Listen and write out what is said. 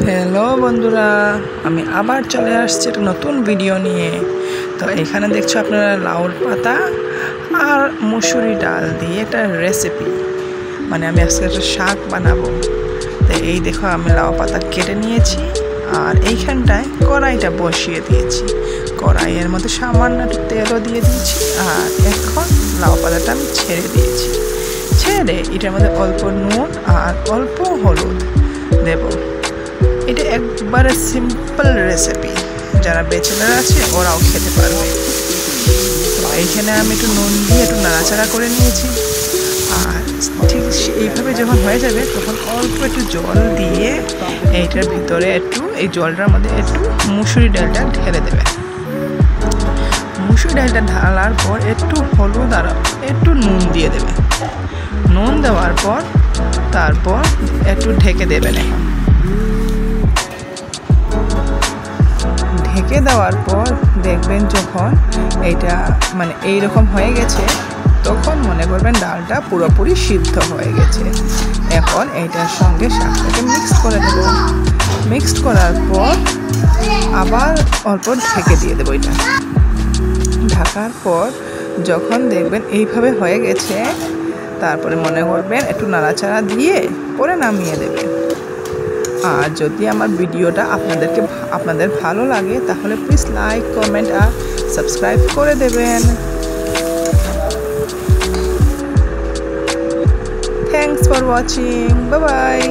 Hello বন্ধুরা, আমি আবার চলে আসছি একটা নতুন ভিডিও নিয়ে। তো এখানে দেখছো আপনারা লাউর পাতা আর মুসুরি ডাল দিয়ে একটা রেসিপি, মানে আমি আজকে একটা শাক বানাবো। তো এই দেখো আমি লাউ পাতা কেটে নিয়েছি আর এইখানটায় কড়াইটা বসিয়ে দিয়েছি। কড়াইয়ের মধ্যে সামান্য একটু তেলও দিয়ে দিয়েছি আর এখন লাউ পাতাটা আমি ছেড়ে দিয়েছি। ছেড়ে এটার মধ্যে অল্প নুন আর অল্প হলুদ দেব। এটা একবারে সিম্পল রেসিপি, যারা ব্যাচেলার আছে ওরাও খেতে পারবে। তো এইখানে আমি একটু নুন দিয়ে একটু নাড়াচাড়া করে নিয়েছি আর ঠিক এইভাবে যখন হয়ে যাবে তখন অল্প একটু জল দিয়ে এইটার ভিতরে এই জলটার মধ্যে একটু মুসুরি ডালটা ঢেলে দেবে। মুসুরি ডালটা ঢালার পর একটু হলুদ আর একটু নুন দিয়ে দেবে। নুন দেওয়ার পর তারপর একটু ঢেকে দেবেন। এখন ঢেকে দেওয়ার পর দেখবেন যখন এইটা মানে এইরকম হয়ে গেছে তখন মনে করবেন ডালটা পুরোপুরি সিদ্ধ হয়ে গেছে। এখন এইটার সঙ্গে শাকটাকে মিক্স করে দেবো। মিক্সড করার পর আবার অল্প ঢেকে দিয়ে দেবো। এটা ঢাকার পর যখন দেখবেন এইভাবে হয়ে গেছে তারপরে মনে করবেন একটু নাড়াচাড়া দিয়ে পরে নামিয়ে দেবেন। আর যদি আমার ভিডিওটা আপনাদের ভালো লাগে তাহলে প্লিজ লাইক, কমেন্ট আর সাবস্ক্রাইব করে দেবেন। Thanks for watching, bye by.